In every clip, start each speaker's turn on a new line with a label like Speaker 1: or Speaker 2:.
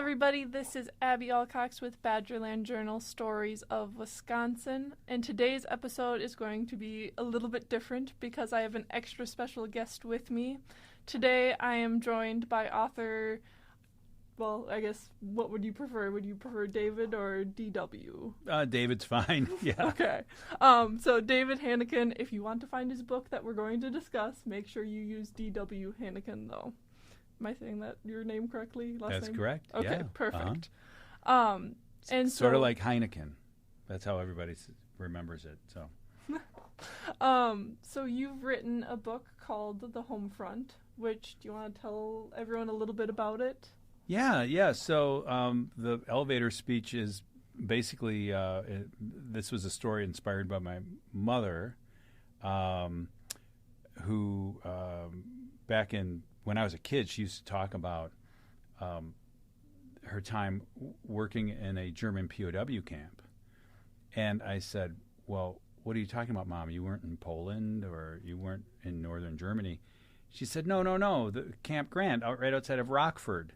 Speaker 1: everybody. This is Abby Alcox with Badgerland Journal Stories of Wisconsin. And today's episode is going to be a little bit different because I have an extra special guest with me. Today I am joined by author, well, I guess, what would you prefer? Would you prefer David or DW?
Speaker 2: David's fine, yeah.
Speaker 1: Okay. So David Hanneken, if you want to find his book that we're going to discuss, make sure you use DW Hanneken, though. Am I saying that your name correctly?
Speaker 2: That's
Speaker 1: name?
Speaker 2: correct.
Speaker 1: Okay,
Speaker 2: yeah.
Speaker 1: perfect.
Speaker 2: And sort of like Heineken. That's how everybody remembers it.
Speaker 1: So you've written a book called The Home Front, which, do you want to tell everyone a little bit about it?
Speaker 2: Yeah. So the elevator speech is basically this was a story inspired by my mother, who back in when I was a kid, she used to talk about her time working in a German POW camp. And I said, well, what are you talking about, Mom? You weren't in Poland or you weren't in northern Germany? She said, no, the Camp Grant right outside of Rockford.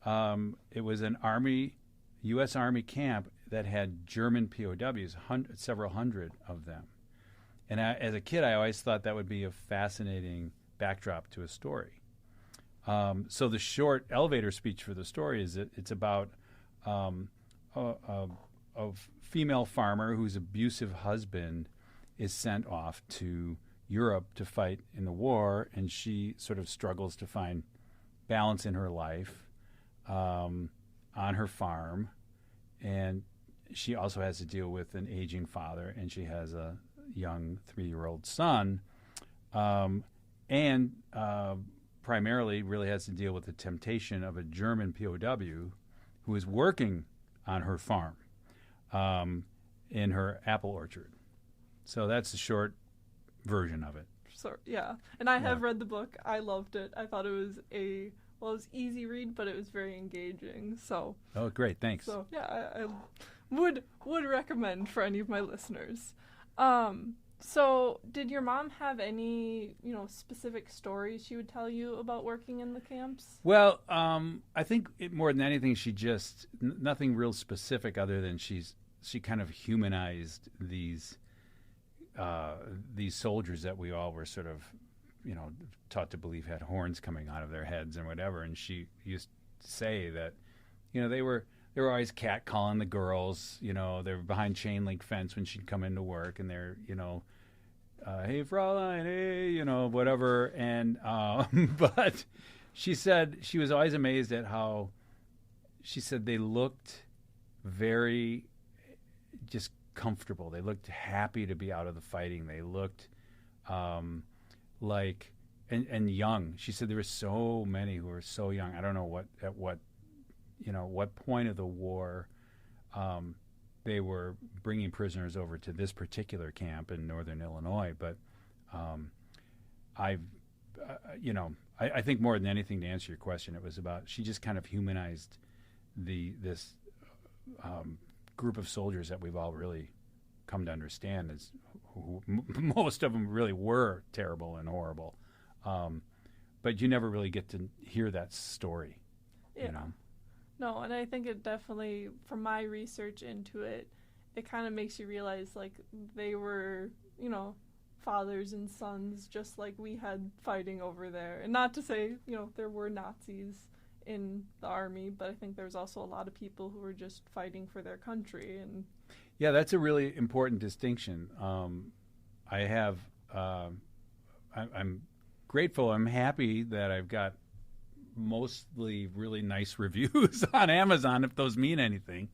Speaker 2: It was an U.S. Army camp that had German POWs, several hundred of them. And as a kid, I always thought that would be a fascinating backdrop to a story. So the short elevator speech for the story is that it's about a female farmer whose abusive husband is sent off to Europe to fight in the war, and she sort of struggles to find balance in her life on her farm, and she also has to deal with an aging father, and she has a young 3-year-old son, and primarily really has to deal with the temptation of a German POW who is working on her farm in her apple orchard. So that's the short version of it.
Speaker 1: So, yeah. And I have read the book. I loved it. I thought it was it was easy read, but it was very engaging. So.
Speaker 2: Oh, great. Thanks.
Speaker 1: So, yeah, I would recommend for any of my listeners. So did your mom have any, specific stories she would tell you about working in the camps?
Speaker 2: Well, I think more than anything, she just, nothing real specific other than she kind of humanized these soldiers that we all were sort of, taught to believe had horns coming out of their heads and whatever. And she used to say that, they were always catcalling the girls. They were behind chain link fence when she'd come into work, and they're, hey, Fraulein, hey, whatever. And but she said she was always amazed at how, she said they looked very just comfortable. They looked happy to be out of the fighting. They looked like and young. She said there were so many who were so young. I don't know what point of the war they were bringing prisoners over to this particular camp in northern Illinois. But I think more than anything, to answer your question, it was about, she just kind of humanized this group of soldiers that we've all really come to understand as who most of them really were terrible and horrible. But you never really get to hear that story,
Speaker 1: No, and I think it definitely, from my research into it, it kind of makes you realize, like, they were, fathers and sons just like we had fighting over there. And not to say, there were Nazis in the army, but I think there was also a lot of people who were just fighting for their country. And
Speaker 2: yeah, that's a really important distinction. I'm grateful. I'm happy that I've got mostly really nice reviews on Amazon, if those mean anything.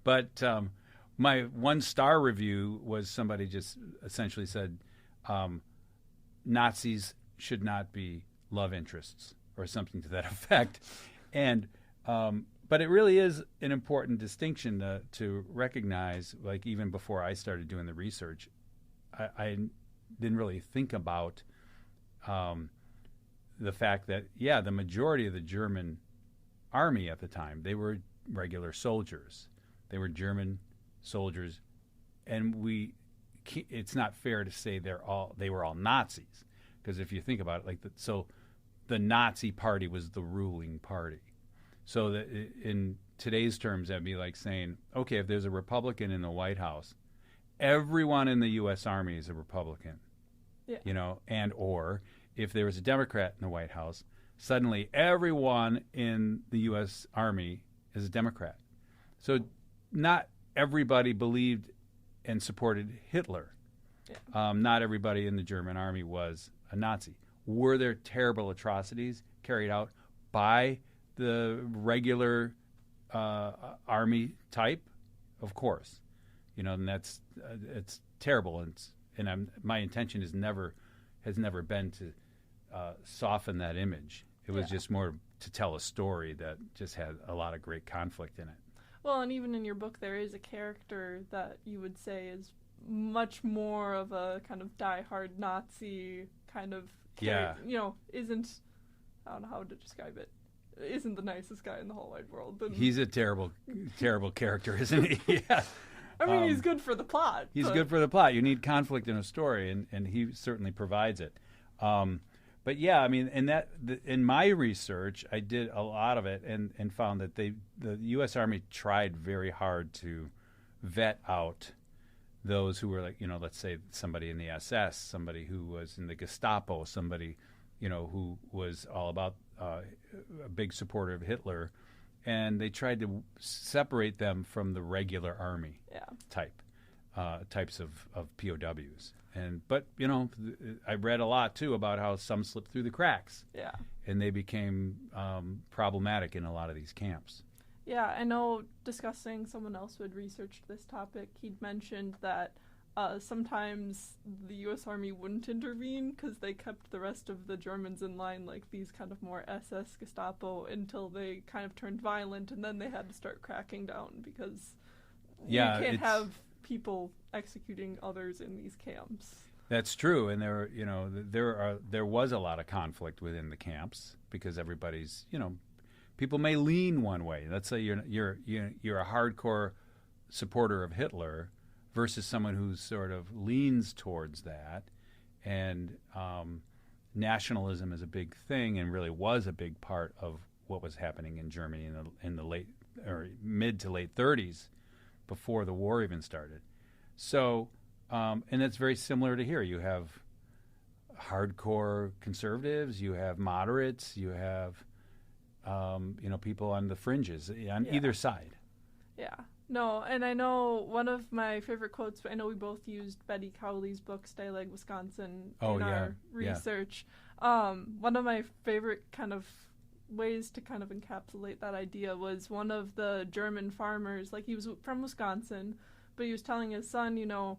Speaker 2: But my 1-star review was somebody just essentially said, Nazis should not be love interests, or something to that effect. And but it really is an important distinction to recognize. Like, even before I started doing the research, I didn't really think about the fact that, the majority of the German army at the time, they were regular soldiers. They were German soldiers, and it's not fair to say they were all Nazis, because if you think about it, the Nazi party was the ruling party. So that in today's terms, that'd be like saying, okay, if there's a Republican in the White House, everyone in the U.S. Army is a Republican.
Speaker 1: Yeah.
Speaker 2: You know, and or if there was a Democrat in the White House, suddenly everyone in the U.S. Army is a Democrat. So not everybody believed and supported Hitler.
Speaker 1: Yeah.
Speaker 2: Not everybody in the German army was a Nazi. Were there terrible atrocities carried out by the regular army type? Of course. You know, and that's it's terrible. My intention has never been to soften that image. It was just more to tell a story that just had a lot of great conflict in it.
Speaker 1: Well, and even in your book, there is a character that you would say is much more of a kind of diehard Nazi kind of character. You know, isn't, I don't know how to describe it, isn't the nicest guy in the whole wide world. And
Speaker 2: he's a terrible, terrible character, isn't he? Yeah.
Speaker 1: I mean, he's good for the plot.
Speaker 2: He's good for the plot. You need conflict in a story, and he certainly provides it. But yeah, I mean, in my research, I did a lot of it and found that the U.S. Army tried very hard to vet out those who were like, you know, let's say somebody in the SS, somebody who was in the Gestapo, somebody, you know, who was all about a big supporter of Hitler, and they tried to separate them from the regular army types of POWs. But you know, I read a lot too about how some slipped through the cracks.
Speaker 1: Yeah.
Speaker 2: And they became problematic in a lot of these camps.
Speaker 1: Yeah, I know discussing someone else who had researched this topic, he'd mentioned that sometimes the U.S. Army wouldn't intervene because they kept the rest of the Germans in line, like these kind of more SS Gestapo, until they kind of turned violent, and then they had to start cracking down because you can't have people executing others in these camps.
Speaker 2: That's true, and there was a lot of conflict within the camps because everybody's, you know, people may lean one way. Let's say you're a hardcore supporter of Hitler versus someone who sort of leans towards that, and nationalism is a big thing and really was a big part of what was happening in Germany in the late or mid to late 30s, before the war even started. So, and that's very similar to here. You have hardcore conservatives, you have moderates, you have people on the fringes on either side.
Speaker 1: Yeah. No, and I know one of my favorite quotes, I know we both used Betty Cowley's book, Stalag, Wisconsin, in our research. One of my favorite kind of ways to kind of encapsulate that idea was one of the German farmers, like he was from Wisconsin, but he was telling his son, you know,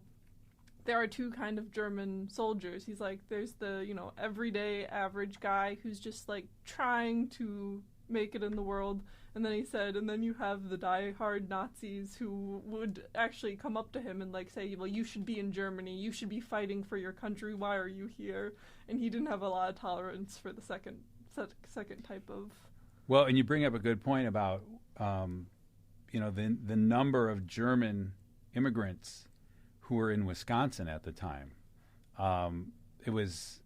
Speaker 1: there are two kind of German soldiers. He's like, there's the, you know, everyday average guy who's just like trying to make it in the world. And then he said, and then you have the die-hard Nazis who would actually come up to him and like say, well, you should be in Germany, you should be fighting for your country, why are you here? And he didn't have a lot of tolerance for the second type of...
Speaker 2: Well, and you bring up a good point about, the number of German immigrants who were in Wisconsin at the time. It was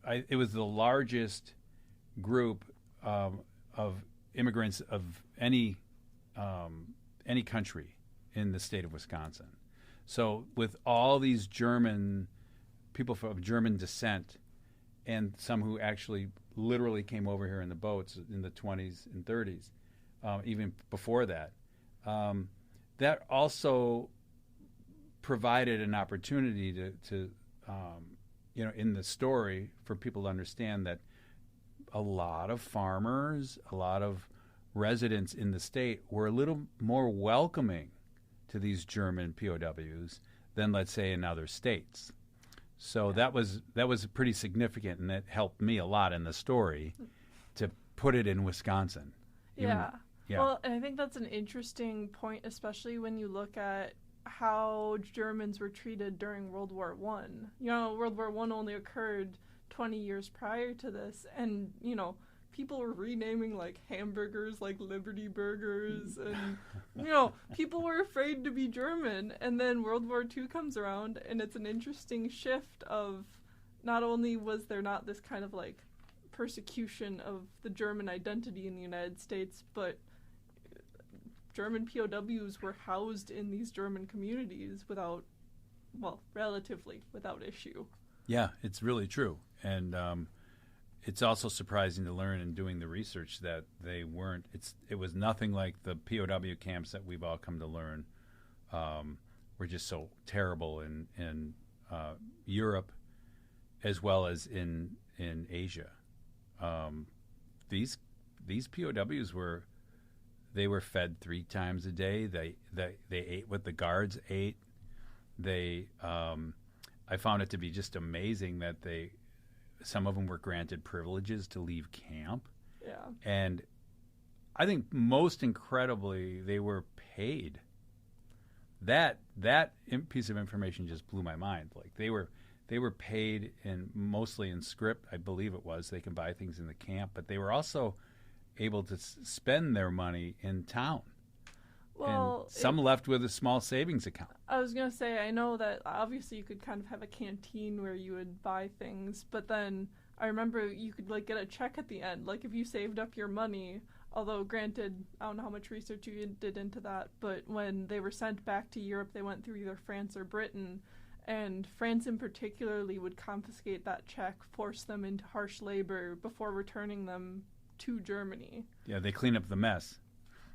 Speaker 2: the largest group of immigrants of any country in the state of Wisconsin. So with all these German people of German descent, and some who actually literally came over here in the boats in the 20s and 30s, even before that, that also provided an opportunity to in the story for people to understand that a lot of farmers, a lot of residents in the state were a little more welcoming to these German POWs than, let's say, in other states. So that was pretty significant, and it helped me a lot in the story to put it in Wisconsin.
Speaker 1: Yeah. Well, and I think that's an interesting point, especially when you look at how Germans were treated during World War I. You know, World War I only occurred 20 years prior to this, and, you know, people were renaming, like, hamburgers like Liberty Burgers, and, you know, people were afraid to be German, and then World War II comes around, and it's an interesting shift of not only was there not this kind of, like, persecution of the German identity in the United States, but German POWs were housed in these German communities without, well, relatively without issue.
Speaker 2: Yeah, it's really true. And it's also surprising to learn in doing the research that they weren't, it was nothing like the POW camps that we've all come to learn were just so terrible in Europe as well as in Asia. These POWs were fed 3 times a day. They ate what the guards ate. I found it to be just amazing that some of them were granted privileges to leave camp.
Speaker 1: Yeah.
Speaker 2: And I think most incredibly, they were paid. That piece of information just blew my mind. Like they were paid mostly in script, I believe it was. They can buy things in the camp, but they were also able to spend their money in town.
Speaker 1: Well,
Speaker 2: and some left with a small savings account.
Speaker 1: I was going to say, I know that obviously you could kind of have a canteen where you would buy things, but then I remember you could like get a check at the end. Like if you saved up your money, although granted, I don't know how much research you did into that, but when they were sent back to Europe, they went through either France or Britain, and France in particularly would confiscate that check, force them into harsh labor before returning them to Germany.
Speaker 2: Yeah, they clean up the mess.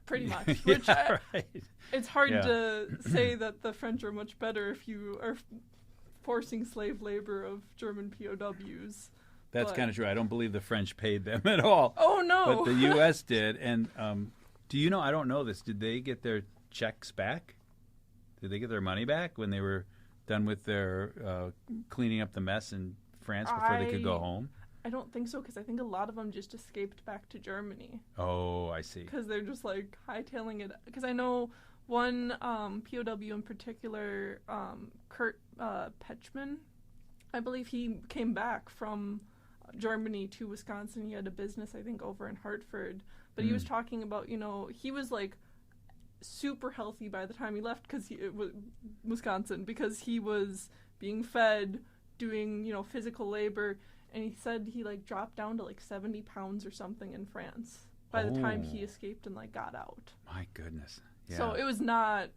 Speaker 1: Pretty much. Which right. It's hard
Speaker 2: Yeah.
Speaker 1: to say that the French are much better if you are forcing slave labor of German POWs.
Speaker 2: That's kind of true. I don't believe the French paid them at all.
Speaker 1: Oh, no.
Speaker 2: But the U.S. did. And do you know, I don't know this, did they get their checks back? Did they get their money back when they were done with their cleaning up the mess in France before they could go home?
Speaker 1: I don't think so, because I think a lot of them just escaped back to Germany.
Speaker 2: Oh, I see.
Speaker 1: Because they're just like hightailing it. Because I know one POW in particular, Kurt Petchman, I believe he came back from Germany to Wisconsin. He had a business, I think, over in Hartford. But he was talking about, he was like super healthy by the time he left Wisconsin, because he was being fed, doing, the labor. And he said he like dropped down to like 70 pounds or something in France by the time he escaped and like got out.
Speaker 2: My goodness. Yeah.
Speaker 1: So it was not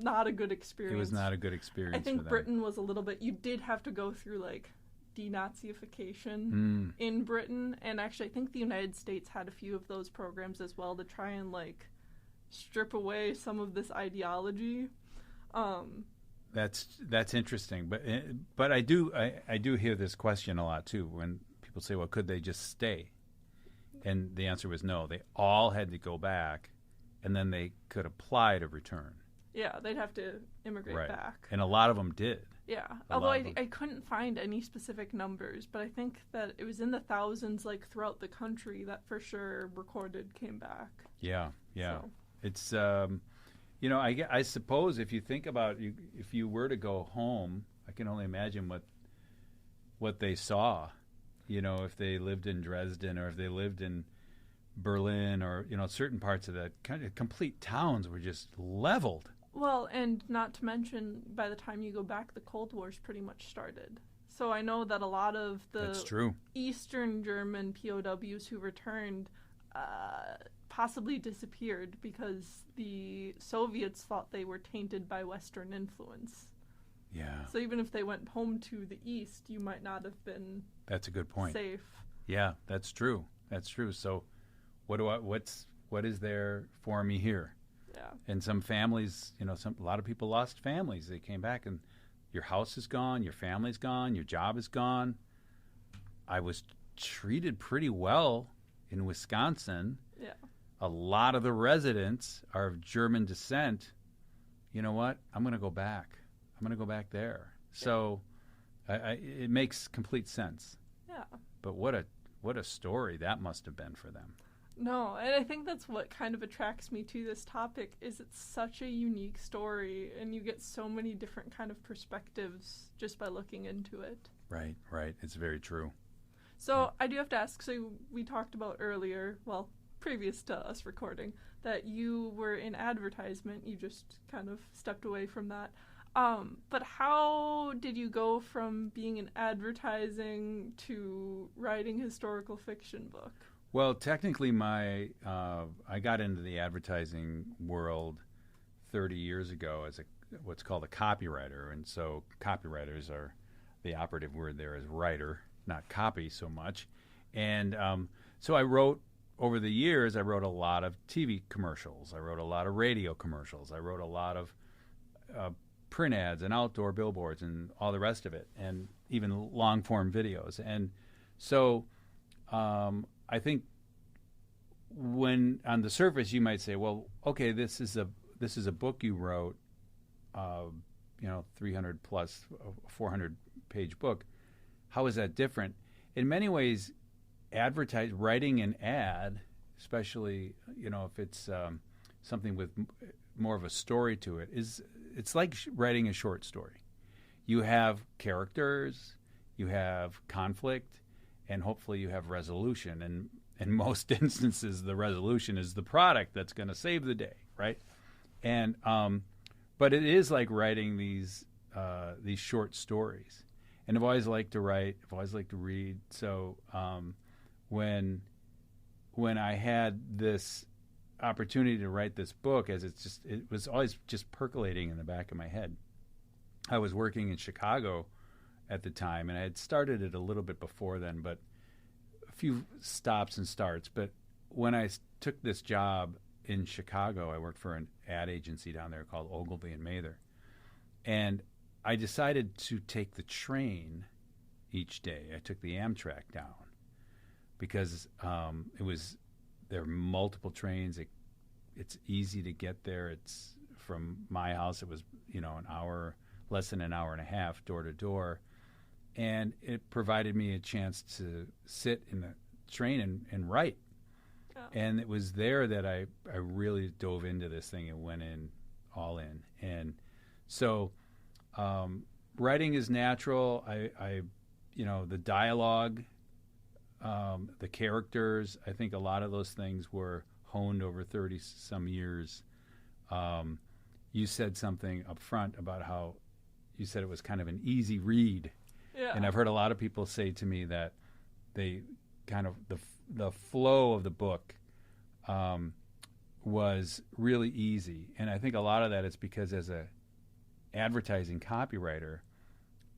Speaker 1: a good experience.
Speaker 2: It was not a good experience.
Speaker 1: I think
Speaker 2: for them.
Speaker 1: Britain was a little bit. You did have to go through like denazification in Britain, and actually I think the United States had a few of those programs as well to try and like strip away some of this ideology.
Speaker 2: That's interesting, but I do hear this question a lot too when people say, well, could they just stay? And the answer was no. They all had to go back, and then they could apply to return.
Speaker 1: Yeah, they'd have to immigrate back.
Speaker 2: And a lot of them did.
Speaker 1: Yeah, although I couldn't find any specific numbers, but I think that it was in the thousands, like throughout the country, that for sure recorded came back.
Speaker 2: Yeah.
Speaker 1: So.
Speaker 2: It's I suppose if you think about if you were to go home, I can only imagine what they saw. If they lived in Dresden or if they lived in Berlin or certain parts of that kind of complete towns were just leveled.
Speaker 1: Well, and not to mention, by the time you go back, the Cold War's pretty much started. So I know that a lot of
Speaker 2: That's true.
Speaker 1: Eastern German POWs who returned possibly disappeared because the Soviets thought they were tainted by Western influence.
Speaker 2: Yeah.
Speaker 1: So even if they went home to the East, you might not have been
Speaker 2: That's a good point.
Speaker 1: safe.
Speaker 2: Yeah, that's true. That's true. So what is there for me here?
Speaker 1: Yeah.
Speaker 2: And some families, a lot of people lost families. They came back and your house is gone, your family's gone, your job is gone. I was treated pretty well in Wisconsin.
Speaker 1: Yeah.
Speaker 2: A lot of the residents are of German descent. You know what? I'm going to go back. I'm going to go back there. Yeah. So it makes complete sense.
Speaker 1: Yeah.
Speaker 2: But what a story that must have been for them.
Speaker 1: No, and I think that's what kind of attracts me to this topic is it's such a unique story, and you get so many different kind of perspectives just by looking into it.
Speaker 2: Right. It's very true.
Speaker 1: So I do have to ask, so we talked about earlier, well, previous to us recording, that you were in advertisement. You just kind of stepped away from that. But how did you go from being in advertising to writing historical fiction book?
Speaker 2: Well, technically, I got into the advertising world 30 years ago as what's called a copywriter, and so copywriters are the operative word there is writer, not copy so much. And so I wrote over the years. I wrote a lot of TV commercials. I wrote a lot of radio commercials. I wrote a lot of print ads and outdoor billboards and all the rest of it, and even long form videos. And so I think when on the surface you might say, well, okay, this is a book you wrote, 300 plus 400 page book. How is that different? In many ways, writing an ad, especially if it's something with more of a story to it, it's like writing a short story. You have characters, you have conflict, and hopefully you have resolution. And in most instances, the resolution is the product that's going to save the day, right? And but it is like writing these short stories. And I've always liked to write. I've always liked to read. So when I had this opportunity to write this book, it was always just percolating in the back of my head. I was working in Chicago at the time, and I had started it a little bit before then, but a few stops and starts. But when I took this job in Chicago, I worked for an ad agency down there called Ogilvy and Mather, and I decided to take the train each day. I took the Amtrak down because there are multiple trains. It's easy to get there. It's from my house. It was an hour, less than an hour and a half, door to door, and it provided me a chance to sit in the train and write. Oh. And it was there that I really dove into this thing and went in all in. And so writing is natural. I the dialogue, the characters, I think a lot of those things were honed over 30 some years. You said something up front about how you said it was kind of an easy read. Yeah. And I've heard a lot of people say to me that they kind of the flow of the book was really easy. And I think a lot of that is because as a advertising copywriter,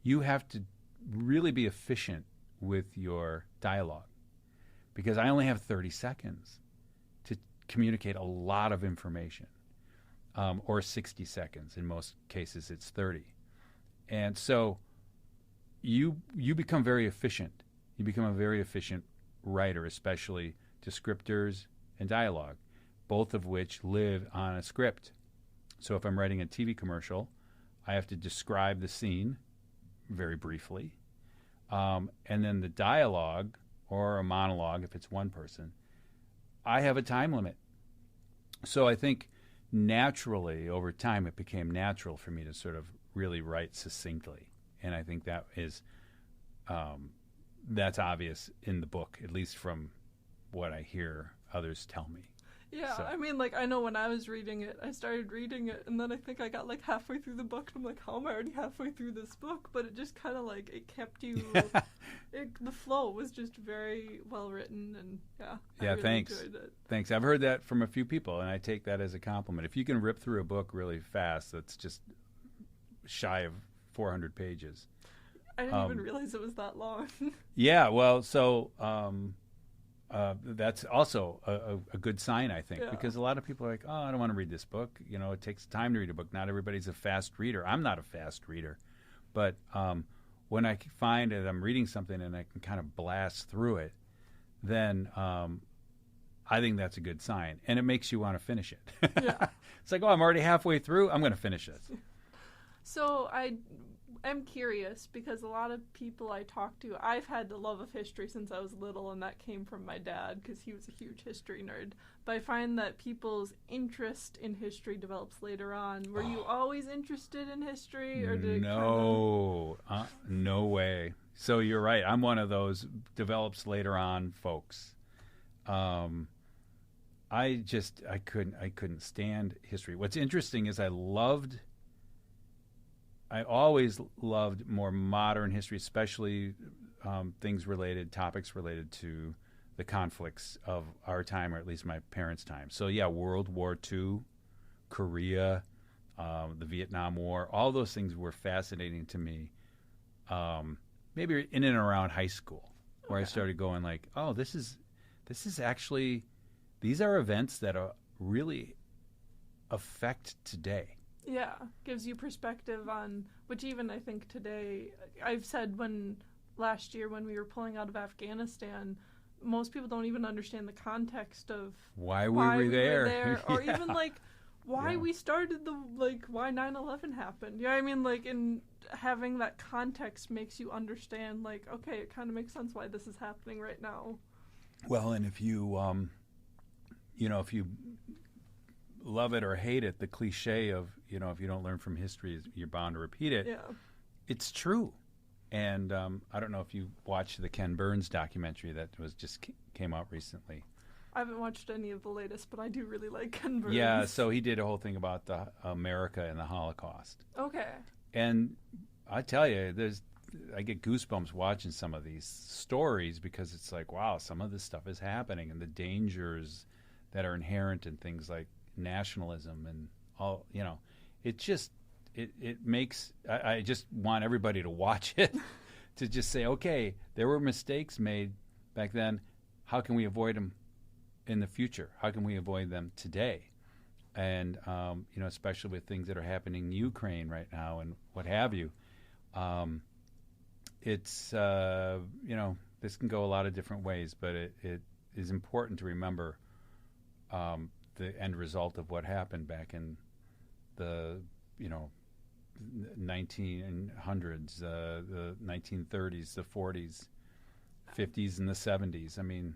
Speaker 2: you have to really be efficient with your dialogue, because I only have 30 seconds to communicate a lot of information, or 60 seconds. In most cases, it's 30. And so you become very efficient. You become a very efficient writer, especially descriptors and dialogue, both of which live on a script. So if I'm writing a TV commercial, I have to describe the scene very briefly. And then the dialogue, or a monologue if it's one person, I have a time limit. So I think naturally, over time, it became natural for me to sort of really write succinctly. And I think that is that's obvious in the book, at least from what I hear others tell me.
Speaker 1: Yeah, so. I mean, I know when I was reading it, I started reading it, and then I think I got, halfway through the book, and I'm like, how am I already halfway through this book? But it just kind of, it kept you, the flow was just very well written, and, I really
Speaker 2: thanks.
Speaker 1: enjoyed it.
Speaker 2: Thanks. I've heard that from a few people, and I take that as a compliment. If you can rip through a book really fast, that's just shy of 400 pages.
Speaker 1: I didn't even realize it was that long.
Speaker 2: Yeah, well, so... that's also a good sign, I think, because a lot of people are like, oh, I don't want to read this book. It takes time to read a book. Not everybody's a fast reader. I'm not a fast reader. But when I find that I'm reading something and I can kind of blast through it, then I think that's a good sign. And it makes you want to finish it. Yeah. It's like, oh, I'm already halfway through. I'm going to finish this.
Speaker 1: So I'm curious, because a lot of people I talk to, I've had the love of history since I was little, and that came from my dad because he was a huge history nerd. But I find that people's interest in history develops later on. Were you always interested in history, or did
Speaker 2: no way? So you're right. I'm one of those develops later on folks. I couldn't stand history. What's interesting is I loved I always loved more modern history, especially topics related to the conflicts of our time, or at least my parents' time. So yeah, World War II, Korea, the Vietnam War, all those things were fascinating to me. Maybe in and around high school, where I started going like, oh, this is actually, these are events that are really affect today.
Speaker 1: Yeah, gives you perspective on, which even I think today, I've said last year when we were pulling out of Afghanistan, most people don't even understand the context of
Speaker 2: why we were there.
Speaker 1: Or even like why we started why 9/11 happened. You know what I mean? Like, in having that context makes you understand, like, okay, it kind of makes sense why this is happening right now.
Speaker 2: Well, and if you, if you love it or hate it, the cliche of, if you don't learn from history, you're bound to repeat it.
Speaker 1: Yeah.
Speaker 2: It's true. And I don't know if you watched the Ken Burns documentary that came out recently.
Speaker 1: I haven't watched any of the latest, but I do really like Ken Burns.
Speaker 2: Yeah, so he did a whole thing about the America and the Holocaust.
Speaker 1: Okay.
Speaker 2: And I tell you, I get goosebumps watching some of these stories, because it's like, wow, some of this stuff is happening, and the dangers that are inherent in things like nationalism and all, it makes, I just want everybody to watch it to just say, okay, there were mistakes made back then. How can we avoid them in the future? How can we avoid them today? And, especially with things that are happening in Ukraine right now and what have you. It's, this can go a lot of different ways, but it is important to remember the end result of what happened back in the, 1900s, the 1930s, the 40s, 50s, and the 70s. I mean,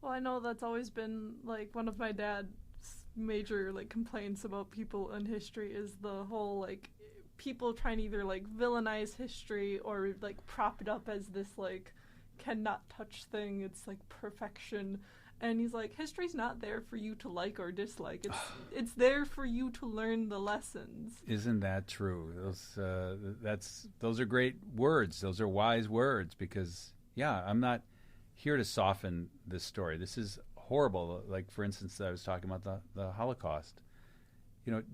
Speaker 1: well, I know that's always been like one of my dad's major complaints about people in history is the whole people trying to either villainize history or prop it up as this cannot touch thing. It's perfection. And he's like, history's not there for you to like or dislike. It's there for you to learn the lessons.
Speaker 2: Isn't that true? Those are great words. Those are wise words, because I'm not here to soften this story. This is horrible. Like, for instance, I was talking about the Holocaust.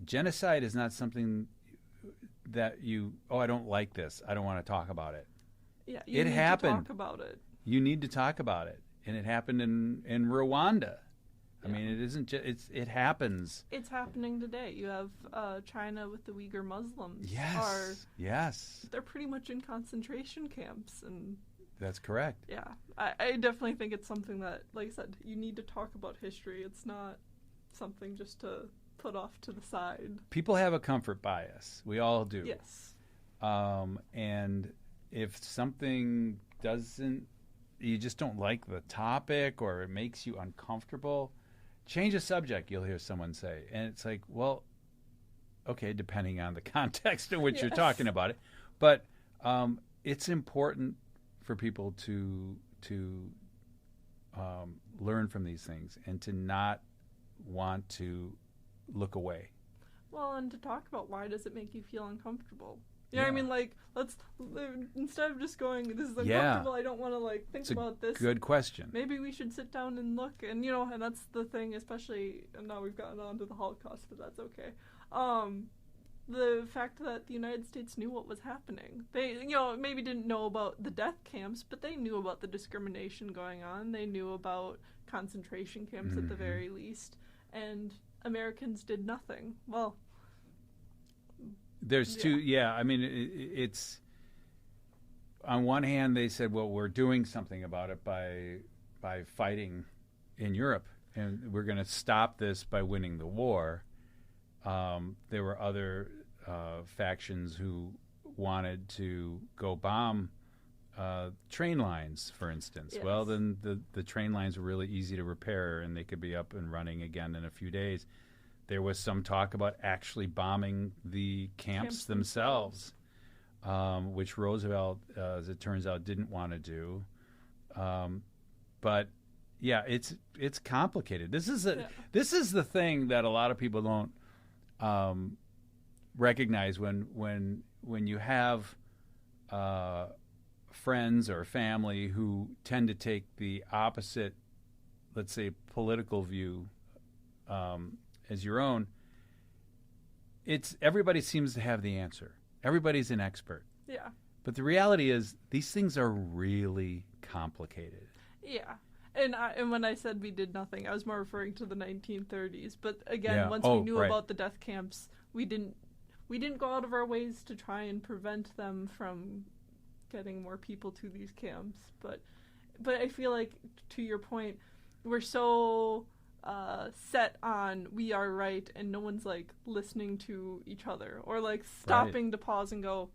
Speaker 2: Genocide is not something that I don't like this, I don't want to talk about it.
Speaker 1: Yeah, it happened. To talk about it.
Speaker 2: You need to talk about it. And it happened in Rwanda. I mean, it isn't just, it happens.
Speaker 1: It's happening today. You have China with the Uyghur Muslims.
Speaker 2: Yes.
Speaker 1: They're pretty much in concentration camps. And
Speaker 2: that's correct.
Speaker 1: Yeah. I definitely think it's something that, like I said, you need to talk about history. It's not something just to put off to the side.
Speaker 2: People have a comfort bias. We all do.
Speaker 1: Yes.
Speaker 2: And if something you just don't like the topic, or it makes you uncomfortable, change the subject, you'll hear someone say. And it's like, well, okay, depending on the context in which you're talking about it. But it's important for people to learn from these things and to not want to look away.
Speaker 1: Well, and to talk about why does it make you feel uncomfortable? You know what I mean? Let's, instead of just going, this is uncomfortable, I don't want to think about this.
Speaker 2: Good question.
Speaker 1: Maybe we should sit down and look, and and that's the thing, especially, and now we've gotten on to the Holocaust, but that's okay. The fact that the United States knew what was happening. They, maybe didn't know about the death camps, but they knew about the discrimination going on. They knew about concentration camps at the very least, and Americans did nothing. Well,
Speaker 2: there's two, I mean, it's, on one hand, they said, well, we're doing something about it by fighting in Europe, and we're going to stop this by winning the war. There were other factions who wanted to go bomb train lines, for instance. Yes. Well, then the train lines were really easy to repair, and they could be up and running again in a few days. There was some talk about actually bombing the camps themselves, which Roosevelt, as it turns out, didn't want to do. But it's complicated. This is the thing that a lot of people don't recognize when when you have friends or family who tend to take the opposite, let's say, political view as your own, everybody seems to have the answer. Everybody's an expert.
Speaker 1: Yeah.
Speaker 2: But the reality is these things are really complicated.
Speaker 1: Yeah. And when I said we did nothing, I was more referring to the 1930s. But again,
Speaker 2: Yeah.
Speaker 1: once
Speaker 2: Oh,
Speaker 1: we knew
Speaker 2: right.
Speaker 1: about the death camps, we didn't go out of our ways to try and prevent them from getting more people to these camps. But I feel like, to your point, we're so set on we are right, and no one's like listening to each other or like stopping to pause and go,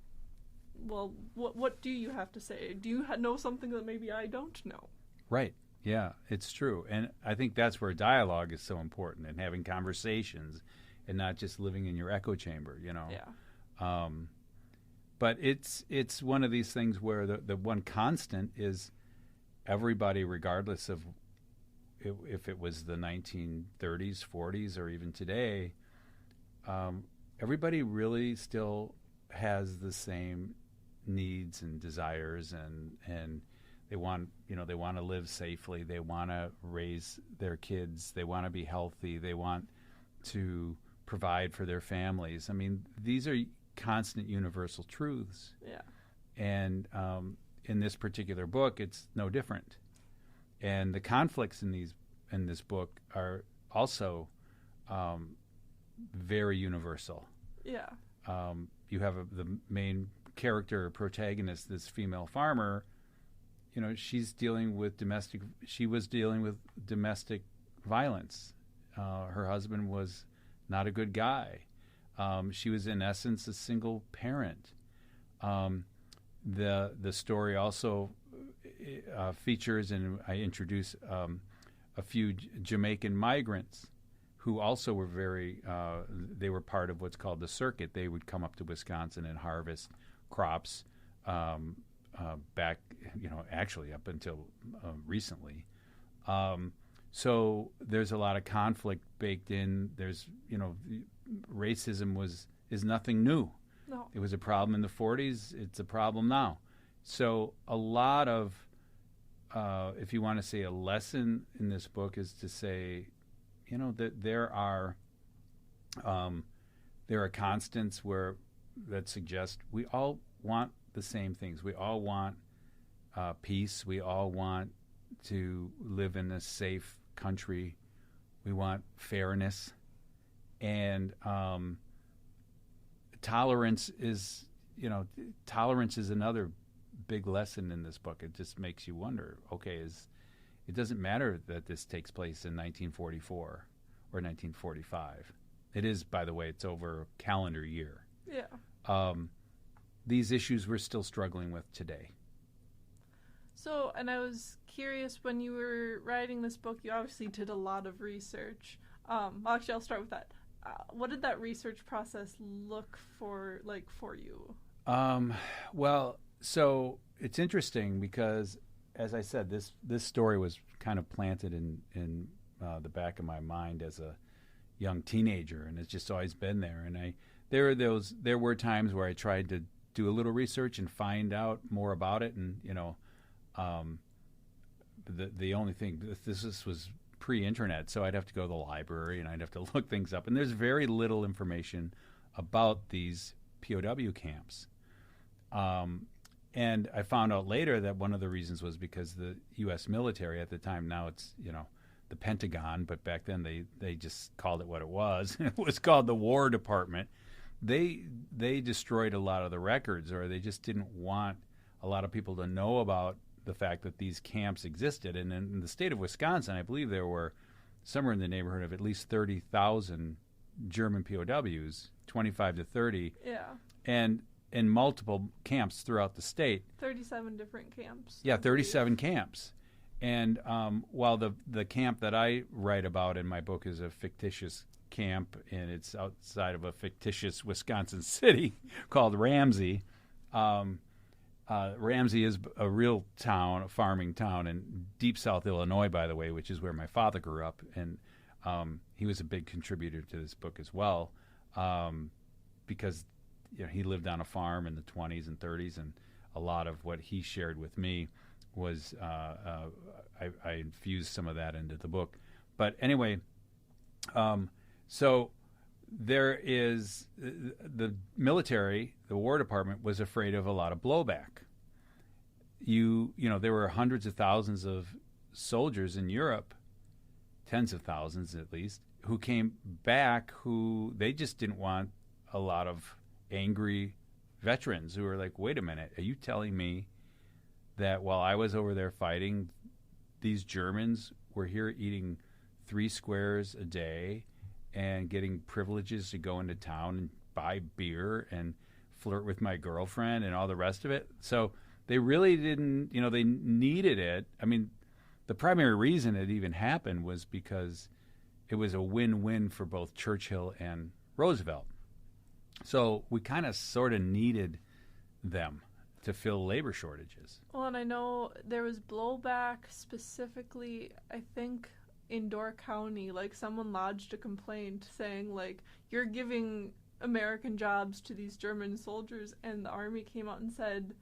Speaker 1: well, what do you have to say? Do you know something that maybe I don't know?
Speaker 2: Right. Yeah, it's true. And I think that's where dialogue is so important, and having conversations and not just living in your echo chamber, you know.
Speaker 1: Yeah.
Speaker 2: But it's one of these things where the one constant is everybody, regardless of if it was the 1930s, 40s, or even today, everybody really still has the same needs and desires, and they want to live safely, they want to raise their kids, they want to be healthy, they want to provide for their families. I mean, these are constant universal truths.
Speaker 1: Yeah.
Speaker 2: And in this particular book, it's no different. And the conflicts in this book are also very universal.
Speaker 1: Yeah.
Speaker 2: You have the main character, protagonist, this female farmer. You know, she was dealing with domestic violence. Her husband was not a good guy. She was, in essence, a single parent. The story also features, and I introduce a few Jamaican migrants who also were they were part of what's called the circuit. They would come up to Wisconsin and harvest crops back, actually up until recently. So there's a lot of conflict baked in. There's, racism is nothing new.
Speaker 1: No.
Speaker 2: It was a problem in the 40s. It's a problem now. So a lot of, if you want to say a lesson in this book, is to say, that there are constants that suggest we all want the same things. We all want peace. We all want to live in a safe country. We want fairness, and tolerance is another big lesson in this book. It just makes you wonder, okay, it doesn't matter that this takes place in 1944 or 1945. It is, by the way, it's over a calendar year.
Speaker 1: Yeah.
Speaker 2: These issues we're still struggling with today.
Speaker 1: So, and I was curious, when you were writing this book, you obviously did a lot of research. Actually, I'll start with that. What did that research process look like for you?
Speaker 2: Well, so it's interesting because, as I said, this story was kind of planted in the back of my mind as a young teenager, and it's just always been there. And there were times where I tried to do a little research and find out more about it, and the only thing, this was pre-internet, so I'd have to go to the library and I'd have to look things up, and there's very little information about these POW camps. And I found out later that one of the reasons was because the U.S. military at the time, now it's the Pentagon, but back then they just called it what it was. It was called the War Department. They destroyed a lot of the records, or they just didn't want a lot of people to know about the fact that these camps existed. And in the state of Wisconsin, I believe there were somewhere in the neighborhood of at least 30,000 German POWs, 25 to 30.
Speaker 1: Yeah.
Speaker 2: And in multiple camps throughout the state.
Speaker 1: 37 different camps.
Speaker 2: Yeah, 37 camps. And while the camp that I write about in my book is a fictitious camp, and it's outside of a fictitious Wisconsin city called Ramsey. Ramsey is a real town, a farming town in deep South Illinois, by the way, which is where my father grew up. And he was a big contributor to this book as well, because he lived on a farm in the 20s and 30s, and a lot of what he shared with me was I infused some of that into the book. But anyway, so there is the military, the War Department was afraid of a lot of blowback. There were hundreds of thousands of soldiers in Europe, tens of thousands at least, who came back who they just didn't want a lot of angry veterans who were like, wait a minute, are you telling me that while I was over there fighting, these Germans were here eating 3 squares a day and getting privileges to go into town and buy beer and flirt with my girlfriend and all the rest of it? So they really didn't, they needed it. I mean, the primary reason it even happened was because it was a win-win for both Churchill and Roosevelt. So we kind of sort of needed them to fill labor shortages.
Speaker 1: Well, and I know there was blowback specifically, I think, in Door County. Like, someone lodged a complaint saying, like, you're giving American jobs to these German soldiers, and the Army came out and said,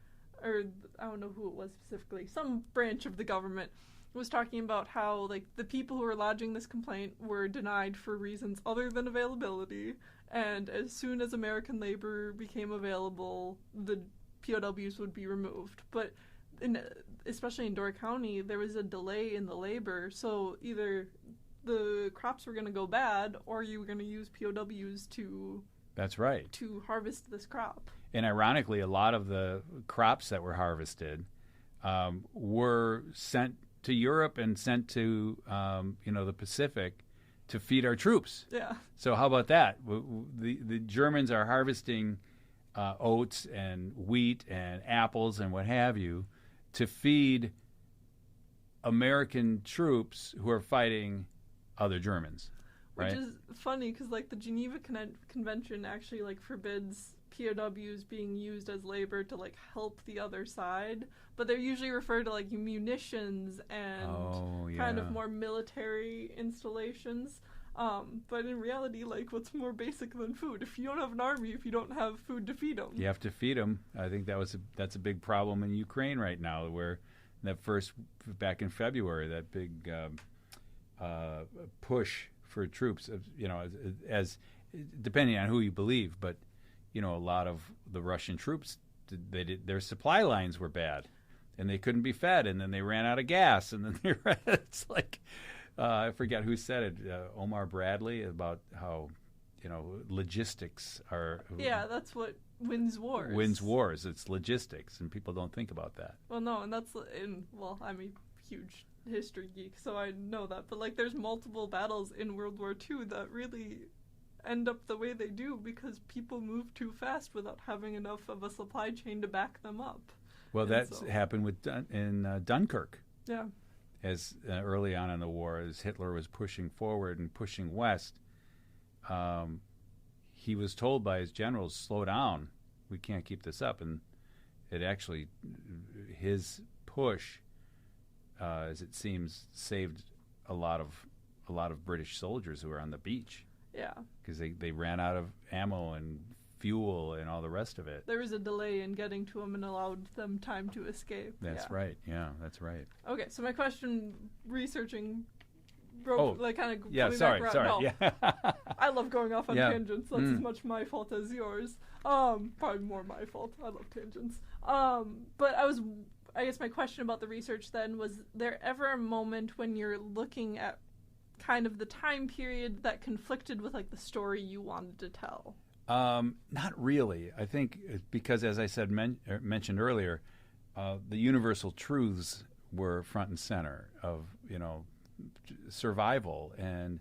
Speaker 1: or I don't know who it was specifically, some branch of the government was talking about how, like, the people who were lodging this complaint were denied for reasons other than availability, and as soon as American labor became available, the POWs would be removed. But especially in Door County, there was a delay in the labor, so either the crops were going to go bad or you were going to use POWs to...
Speaker 2: That's right.
Speaker 1: ...to harvest this crop.
Speaker 2: And ironically, a lot of the crops that were harvested were sent to Europe and sent to, the Pacific to feed our troops.
Speaker 1: Yeah.
Speaker 2: So how about that? The Germans are harvesting oats and wheat and apples and what have you to feed American troops who are fighting other Germans. Right?
Speaker 1: Which is funny because, like, the Geneva Convention actually, like, forbids POWs being used as labor to, like, help the other side, but they're usually referred to, like, munitions and kind of more military installations. But in reality, like, what's more basic than food? If you don't have an army, if you don't have food to feed them,
Speaker 2: you have to feed them. I think that's a big problem in Ukraine right now, where that first back in February, that big push for troops, as depending on who you believe, but a lot of the Russian troops, their supply lines were bad, and they couldn't be fed, and then they ran out of gas, and then it's like I forget who said it, Omar Bradley, about how logistics are.
Speaker 1: Yeah, that's what wins wars.
Speaker 2: Wins wars. It's logistics, and people don't think about that.
Speaker 1: Well, no, and I'm a huge history geek, so I know that. But, like, there's multiple battles in World War II that really end up the way they do because people move too fast without having enough of a supply chain to back them up.
Speaker 2: Well, that's happened in Dunkirk.
Speaker 1: Yeah.
Speaker 2: As early on in the war, as Hitler was pushing forward and pushing west, he was told by his generals, slow down, we can't keep this up. And it actually, his push, as it seems, saved a lot of British soldiers who were on the beach.
Speaker 1: Yeah.
Speaker 2: Because they ran out of ammo and fuel and all the rest of it.
Speaker 1: There was a delay in getting to them and allowed them time to escape.
Speaker 2: That's right. Yeah, that's right.
Speaker 1: Okay, so my question, researching,
Speaker 2: sorry.
Speaker 1: No.
Speaker 2: Yeah.
Speaker 1: I love going off on tangents. That's as much my fault as yours. Probably more my fault. I love tangents. But I guess my question about the research then, was there ever a moment when you're looking at kind of the time period that conflicted with, like, the story you wanted to tell?
Speaker 2: Not really. I think because, as I said, mentioned earlier, the universal truths were front and center of, survival and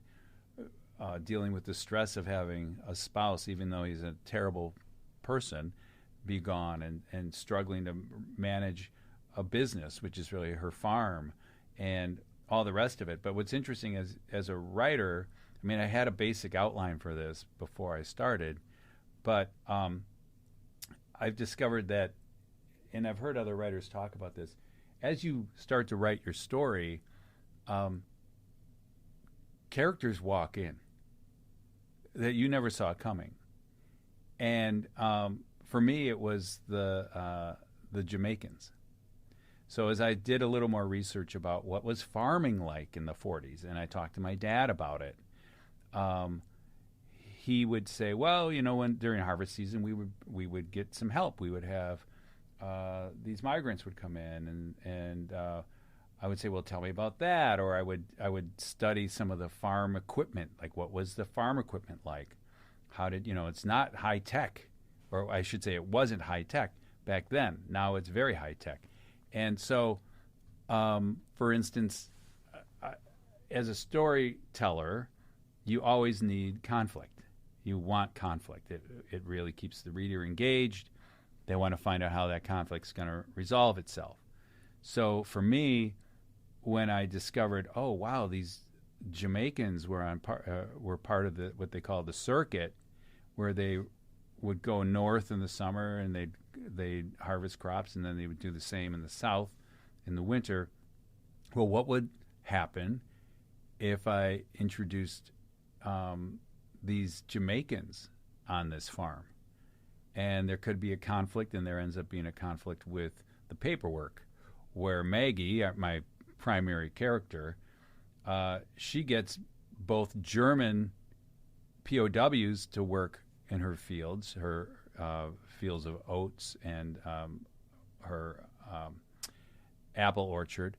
Speaker 2: dealing with the stress of having a spouse, even though he's a terrible person, be gone, and struggling to manage a business, which is really her farm, and all the rest of it. But what's interesting is, as a writer, I mean, I had a basic outline for this before I started, but I've discovered that, and I've heard other writers talk about this, as you start to write your story, characters walk in that you never saw coming. And for me, it was the Jamaicans. So as I did a little more research about what was farming like in the 40s, and I talked to my dad about it, he would say, well, when during harvest season we would get some help. We would have these migrants would come in, and I would say, well, tell me about that. Or I would study some of the farm equipment, like what was the farm equipment like? How did, it's not high tech, or I should say it wasn't high tech back then. Now it's very high tech. And so, for instance, as a storyteller, you always need conflict. You want conflict. It really keeps the reader engaged. They want to find out how that conflict's going to resolve itself. So for me, when I discovered, oh wow, these Jamaicans were part of what they call the circuit, where they would go north in the summer and they'd harvest crops, and then they would do the same in the south in the winter. Well, what would happen if I introduced these Jamaicans on this farm? And there could be a conflict, and there ends up being a conflict with the paperwork, where Maggie, my primary character, she gets both German POWs to work in her fields, her fields of oats and her apple orchard.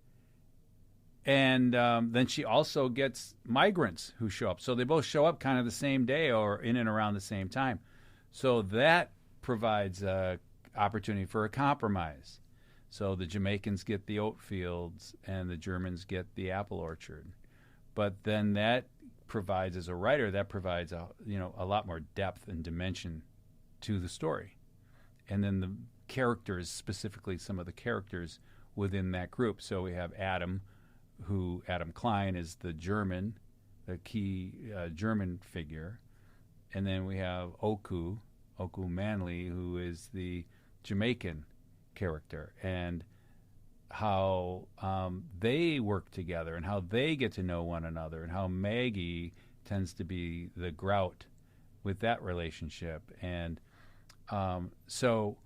Speaker 2: And then she also gets migrants who show up. So they both show up kind of the same day or in and around the same time. So that provides an opportunity for a compromise. So the Jamaicans get the oat fields and the Germans get the apple orchard. But then that provides, as a writer, a lot more depth and dimension to the story. And then the characters, specifically some of the characters within that group. So we have Adam Klein is the key German figure. And then we have Oku Manley, who is the Jamaican character, and how they work together and how they get to know one another, and how Maggie tends to be the grout with that relationship. And so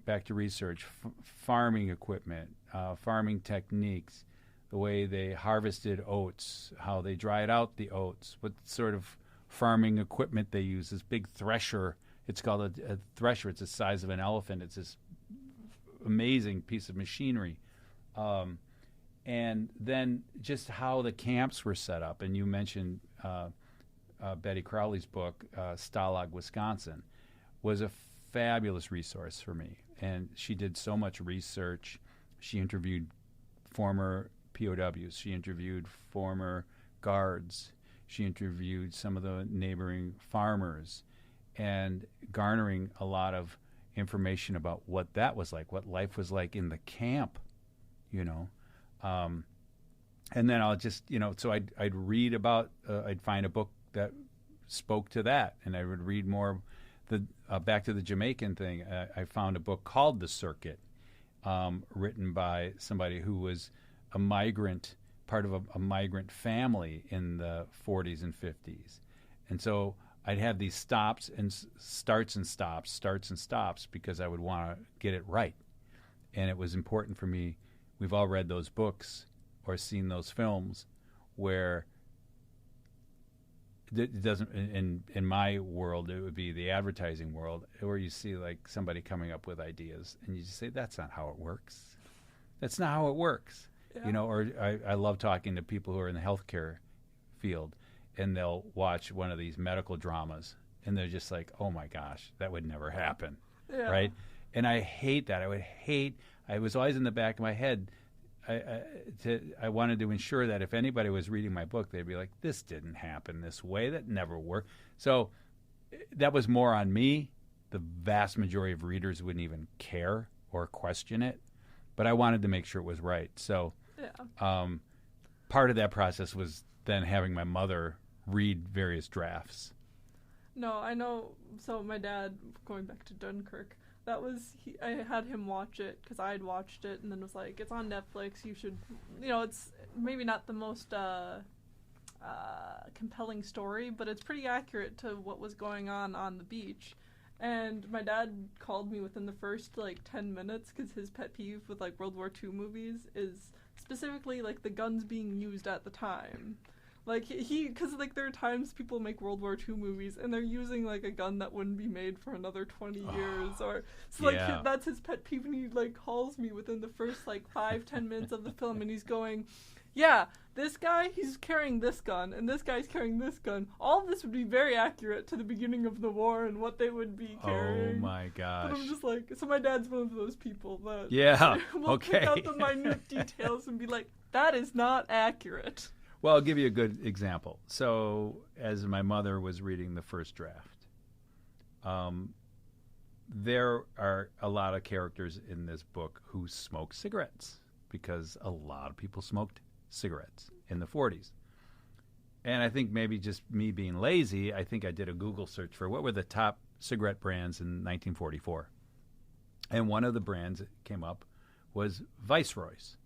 Speaker 2: back to research, farming equipment, farming techniques, the way they harvested oats, how they dried out the oats, what sort of farming equipment they use. This big thresher, it's called a thresher. It's the size of an elephant. It's this amazing piece of machinery. And then just how the camps were set up. And you mentioned Betty Crowley's book, Stalag, Wisconsin, was a fabulous resource for me. And she did so much research. She interviewed former POWs. She interviewed former guards. She interviewed some of the neighboring farmers, and garnering a lot of information about what that was like, what life was like in the camp, And then I'll just, so I'd read about, I'd find a book that spoke to that, and I would read more. Back to the Jamaican thing, I found a book called The Circuit, written by somebody who was a migrant, part of a migrant family in the 40s and 50s. And so I'd have these stops and starts and stops, because I would want to get it right. And it was important for me. We've all read those books or seen those films where it doesn't, in my world, it would be the advertising world, where you see like somebody coming up with ideas and you just say, that's not how it works. That's not how it works. Yeah. Or I love talking to people who are in the healthcare field, and they'll watch one of these medical dramas and they're just like, oh my gosh, that would never happen. Yeah. Right? And I hate that. I was always in the back of my head, I wanted to ensure that if anybody was reading my book, they'd be like, this didn't happen this way. That never worked. So that was more on me. The vast majority of readers wouldn't even care or question it. But I wanted to make sure it was right. So part of that process was then having my mother read various drafts.
Speaker 1: No, I know. So my dad, going back to Dunkirk, I had him watch it because I had watched it, and then was like, it's on Netflix, you should, it's maybe not the most compelling story, but it's pretty accurate to what was going on the beach. And my dad called me within the first, 10 minutes, because his pet peeve with, World War II movies is specifically, the guns being used at the time. Because, there are times people make World War II movies, and they're using, a gun that wouldn't be made for another 20 years, or... So,
Speaker 2: yeah.
Speaker 1: that's his pet peeve, and he, calls me within the first, 5-10 minutes of the film, and he's going... Yeah, this guy, he's carrying this gun, and this guy's carrying this gun. All of this would be very accurate to the beginning of the war and what they would be carrying.
Speaker 2: Oh, my gosh.
Speaker 1: But I'm just so my dad's one of those people that will
Speaker 2: okay.
Speaker 1: pick out the minute details and be like, that is not accurate.
Speaker 2: Well, I'll give you a good example. So, as my mother was reading the first draft, there are a lot of characters in this book who smoke cigarettes, because a lot of people smoked cigarettes in the 40s. And I think maybe just me being lazy, I think I did a Google search for what were the top cigarette brands in 1944. And one of the brands that came up was Viceroy's.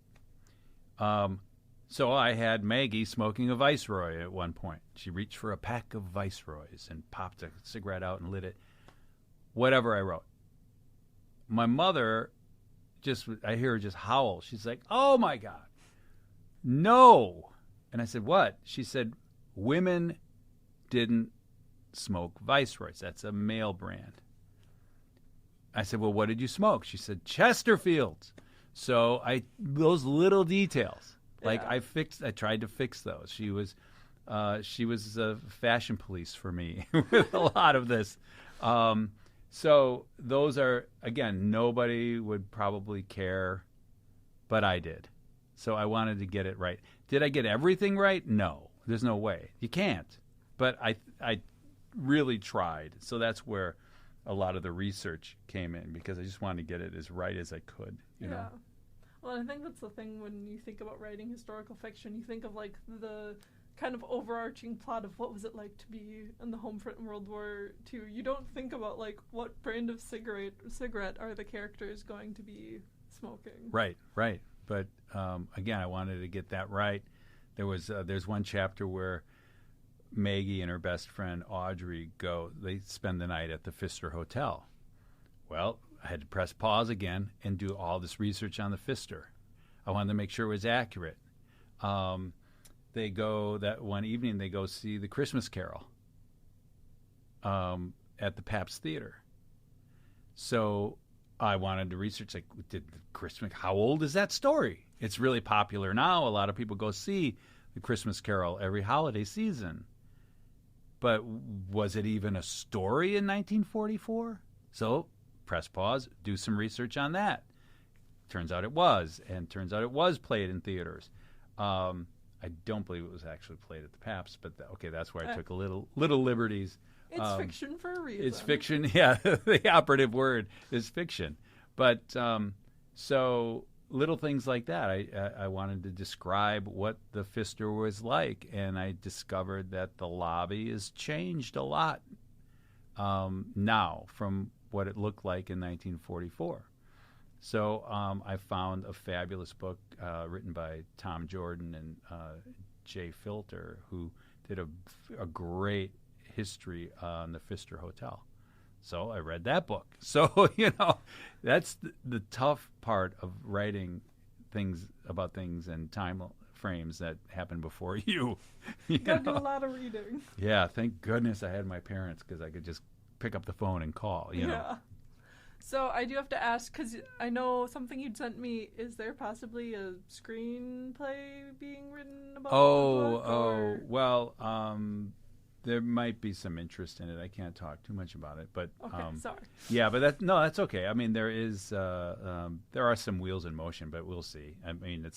Speaker 2: So I had Maggie smoking a Viceroy at one point. She reached for a pack of Viceroys and popped a cigarette out and lit it. Whatever I wrote. My mother, I hear her just howl. She's like, oh, my God. No. And I said, what? She said, women didn't smoke Viceroys. That's a male brand. I said, well, what did you smoke? She said, Chesterfields. So those little details, I tried to fix those. She was a fashion police for me with a lot of this. So those are, again, nobody would probably care, but I did. So I wanted to get it right. Did I get everything right? No. There's no way. You can't. But I really tried. So that's where a lot of the research came in, because I just wanted to get it as right as I could. You know?
Speaker 1: Well, I think that's the thing when you think about writing historical fiction. You think of, the kind of overarching plot of what was it like to be in the home front in World War II. You don't think about, what brand of cigarette are the characters going to be smoking.
Speaker 2: Right. But, again, I wanted to get that right. There's one chapter where Maggie and her best friend Audrey they spend the night at the Pfister Hotel. Well, I had to press pause again and do all this research on the Pfister. I wanted to make sure it was accurate. That one evening, they go see the Christmas Carol at the Pabst Theater. So I wanted to research, how old is that story? It's really popular now. A lot of people go see the Christmas Carol every holiday season. But was it even a story in 1944? So press pause, do some research on that. Turns out it was, and turns out it was played in theaters. I don't believe it was actually played at the Pabst, but that's where I took a little liberties.
Speaker 1: It's fiction for a reason.
Speaker 2: It's fiction, yeah. The operative word is fiction. But so little things like that. I wanted to describe what the Pfister was like, and I discovered that the lobby has changed a lot now from what it looked like in 1944. So I found a fabulous book written by Tom Jordan and Jay Filter, who did a great history on the Pfister Hotel. So I read that book. So, that's the tough part of writing things about things and time frames that happened before you.
Speaker 1: You gotta do a lot of reading.
Speaker 2: Yeah, thank goodness I had my parents, because I could just pick up the phone and call, you know.
Speaker 1: So I do have to ask, because I know something you'd sent me, is there possibly a screenplay being written about the book?
Speaker 2: Well, there might be some interest in it. I can't talk too much about it, but
Speaker 1: sorry.
Speaker 2: Yeah, but that's okay. I mean, there are some wheels in motion, but we'll see. I mean,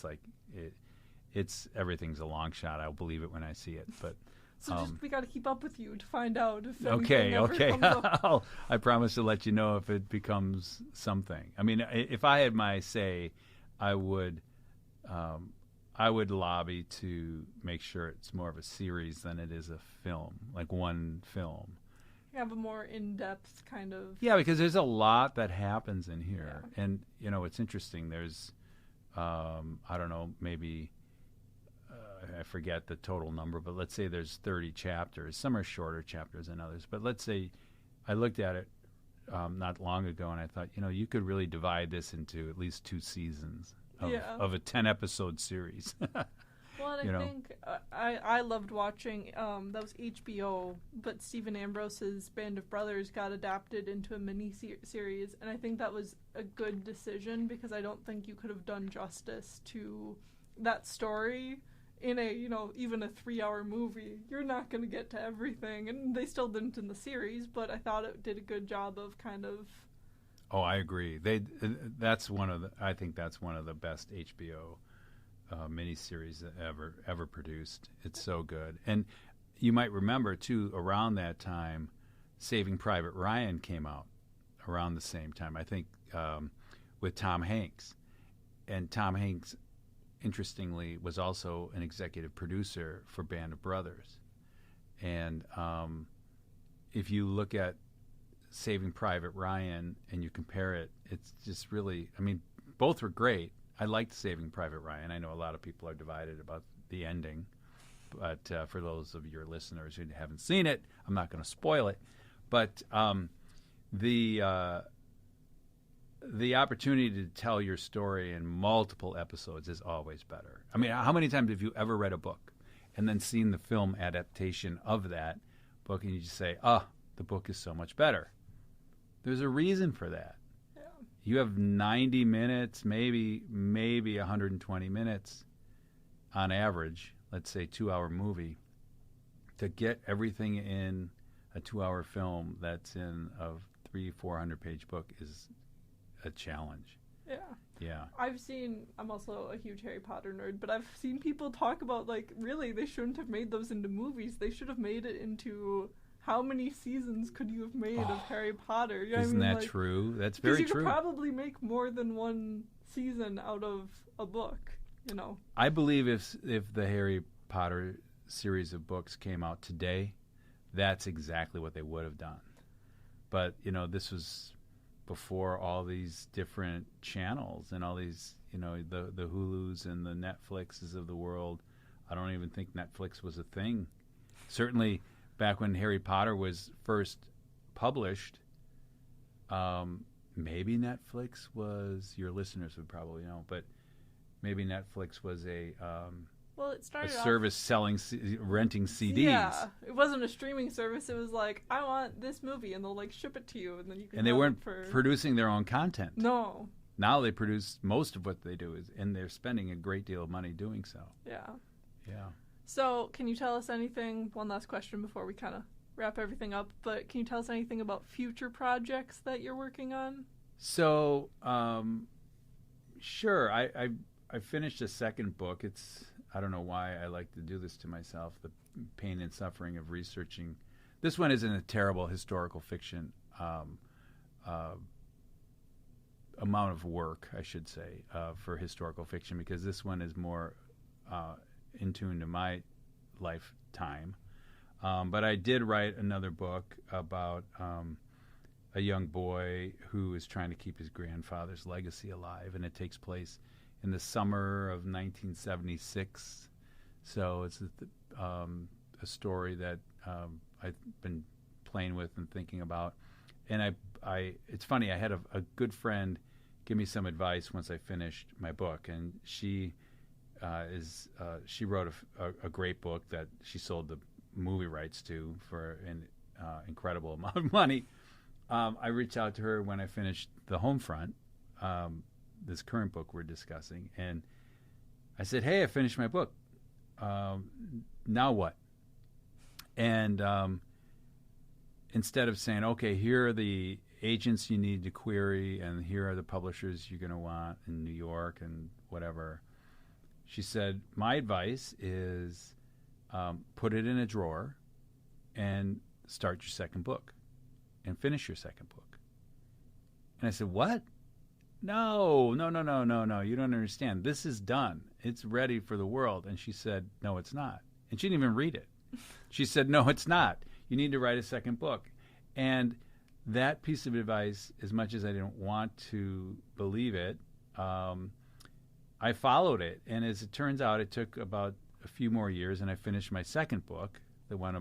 Speaker 2: it's everything's a long shot. I'll believe it when I see it, but.
Speaker 1: So we got to keep up with you to find out if
Speaker 2: anything
Speaker 1: ever comes up.
Speaker 2: I promise to let you know if it becomes something. I mean, if I had my say, I would lobby to make sure it's more of a series than it is a film, like one film.
Speaker 1: You have a more in-depth kind of...
Speaker 2: Yeah, because there's a lot that happens in here. Yeah. And, it's interesting. There's, I don't know, maybe I forget the total number, but let's say there's 30 chapters. Some are shorter chapters than others. But let's say I looked at it not long ago, and I thought, you could really divide this into at least 2 seasons of a 10-episode series.
Speaker 1: Well, and I think I loved watching, that was HBO, but Stephen Ambrose's Band of Brothers got adapted into a mini-series, and I think that was a good decision because I don't think you could have done justice to that story in a, even a 3-hour movie. You're not going to get to everything, and they still didn't in the series, but I thought it did a good job of kind of...
Speaker 2: Oh, I agree. I think that's one of the best HBO miniseries that ever produced. It's so good. And you might remember too, around that time, Saving Private Ryan came out around the same time. I think with Tom Hanks, and Tom Hanks, interestingly, was also an executive producer for Band of Brothers. And if you look at Saving Private Ryan and you compare it, it's just really, both were great. I liked Saving Private Ryan. I know a lot of people are divided about the ending, but for those of your listeners who haven't seen it, I'm not going to spoil it. But the opportunity to tell your story in multiple episodes is always better. How many times have you ever read a book and then seen the film adaptation of that book and you just say, the book is so much better? There's a reason for that. You have 90 minutes, maybe 120 minutes on average, let's say 2-hour movie, to get everything in a 2-hour film that's in a 300-400 page book is a challenge. Yeah.
Speaker 1: I'm also a huge Harry Potter nerd, but I've seen people talk about, really, they shouldn't have made those into movies. They should have made it into... How many seasons could you have made of Harry Potter?
Speaker 2: Isn't that true? That's very true.
Speaker 1: Because you could probably make more than one season out of a book,
Speaker 2: I believe if the Harry Potter series of books came out today, that's exactly what they would have done. But, this was before all these different channels and all these, the Hulus and the Netflixes of the world. I don't even think Netflix was a thing. Certainly... Back when Harry Potter was first published, maybe Netflix was, your listeners would probably know, but maybe Netflix was a service renting CDs.
Speaker 1: Yeah, it wasn't a streaming service. It was like, I want this movie, and they'll ship it to you, and then you can.
Speaker 2: And they weren't producing their own content.
Speaker 1: No.
Speaker 2: Now they produce most of what they do, and they're spending a great deal of money doing so.
Speaker 1: Yeah.
Speaker 2: Yeah.
Speaker 1: So, can you tell us anything, one last question before we kind of wrap everything up, but can you tell us anything about future projects that you're working on?
Speaker 2: So, sure. I finished a second book. I don't know why I like to do this to myself, the pain and suffering of researching. This one isn't a terrible historical fiction amount of work, I should say, for historical fiction, because this one is more... in tune to my lifetime. But I did write another book about a young boy who is trying to keep his grandfather's legacy alive, and it takes place in the summer of 1976. So it's a story that I've been playing with and thinking about. And it's funny, I had a good friend give me some advice once I finished my book, and she wrote a great book that she sold the movie rights to for an incredible amount of money. I reached out to her when I finished The Homefront, this current book we're discussing, and I said, hey, I finished my book. Now what? And instead of saying, okay, here are the agents you need to query, and here are the publishers you're going to want in New York and whatever, she said, my advice is put it in a drawer and start your second book and finish your second book. And I said, what? No. You don't understand. This is done. It's ready for the world. And she said, no, it's not. And she didn't even read it. She said, no, it's not. You need to write a second book. And that piece of advice, as much as I didn't want to believe it, I followed it, and as it turns out, it took about a few more years, and I finished my second book, the one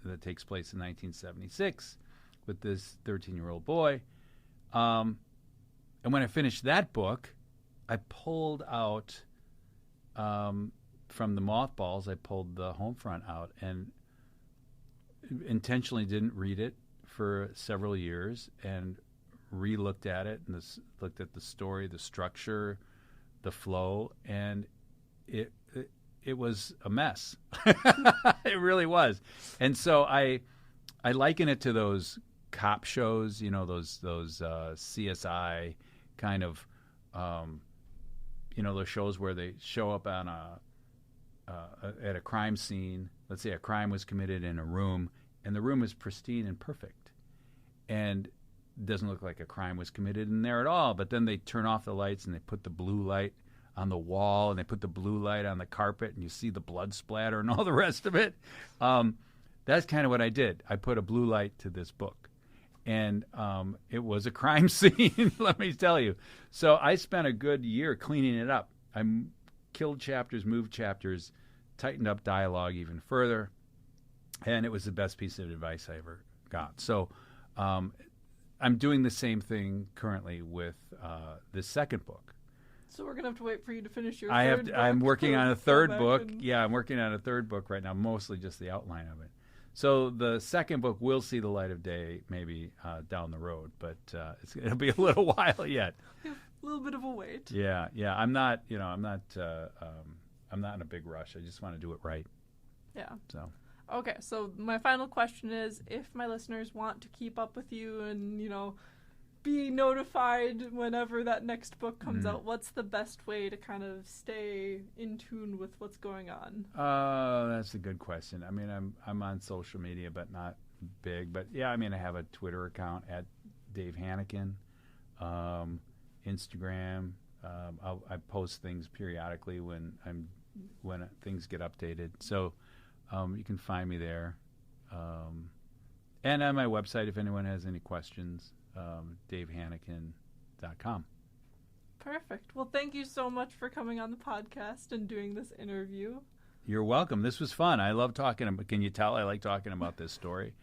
Speaker 2: that takes place in 1976 with this 13-year-old boy. And when I finished that book, I pulled out from the mothballs. I pulled the home front out and intentionally didn't read it for several years, and re-looked at it and looked at the story, the structure, the flow, and it was a mess. It really was. And so I liken it to those cop shows, those CSI kind of, those shows where they show up on at a crime scene. Let's say a crime was committed in a room, and the room is pristine and perfect, and doesn't look like a crime was committed in there at all. But then they turn off the lights and they put the blue light on the wall, and they put the blue light on the carpet, and you see the blood splatter and all the rest of it. That's kind of what I did. I put a blue light to this book, and it was a crime scene, let me tell you. So I spent a good year cleaning it up. I killed chapters, moved chapters, tightened up dialogue even further, and it was the best piece of advice I ever got. So I'm doing the same thing currently with this second book.
Speaker 1: So we're going to have to wait for you to finish your third book.
Speaker 2: I'm working on a third book. Yeah, I'm working on a third book right now, mostly just the outline of it. So the second book will see the light of day maybe down the road, but it'll be a little while yet.
Speaker 1: A little bit of a wait.
Speaker 2: Yeah. I'm not in a big rush. I just want to do it right.
Speaker 1: Yeah.
Speaker 2: So.
Speaker 1: Okay, so my final question is, if my listeners want to keep up with you and, be notified whenever that next book comes out, what's the best way to kind of stay in tune with what's going on?
Speaker 2: That's a good question. I mean, I'm on social media, but not big. But yeah, I mean, I have a Twitter account at Dave Hanneken, Instagram. I post things periodically when things get updated. So you can find me there, and on my website if anyone has any questions. DaveHanneken.com.
Speaker 1: Perfect. Well, thank you so much for coming on the podcast and doing this interview.
Speaker 2: You're welcome. This was fun. I love talking about. Can you tell I like talking about this story?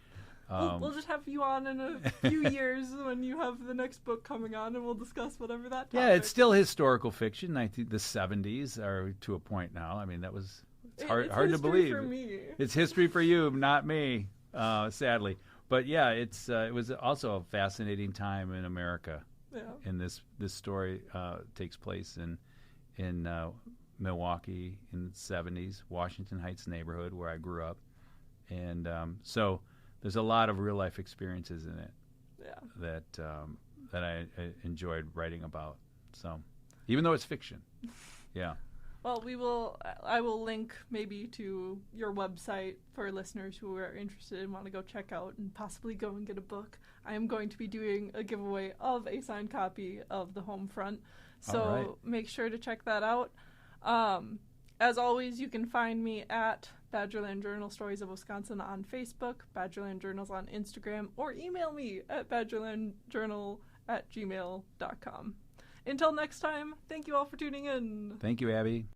Speaker 1: We'll just have you on in a few years when you have the next book coming on, and we'll discuss whatever that topic.
Speaker 2: Yeah, it's still historical fiction. The 70s are to a point now. I mean, it's hard to believe.
Speaker 1: It's history for me.
Speaker 2: It's history for you, not me, sadly. But yeah, it was also a fascinating time in America.
Speaker 1: Yeah.
Speaker 2: And this story takes place in Milwaukee in the 70s, Washington Heights neighborhood where I grew up, and so there's a lot of real life experiences in it.
Speaker 1: Yeah.
Speaker 2: That I enjoyed writing about. So even though it's fiction, yeah.
Speaker 1: Well, I will link maybe to your website for listeners who are interested and want to go check out and possibly go and get a book. I am going to be doing a giveaway of a signed copy of The Homefront, so Make sure to check that out. As always, you can find me at Badgerland Journal Stories of Wisconsin on Facebook, Badgerland Journals on Instagram, or email me at badgerlandjournal@gmail.com. Until next time, thank you all for tuning in.
Speaker 2: Thank you, Abby.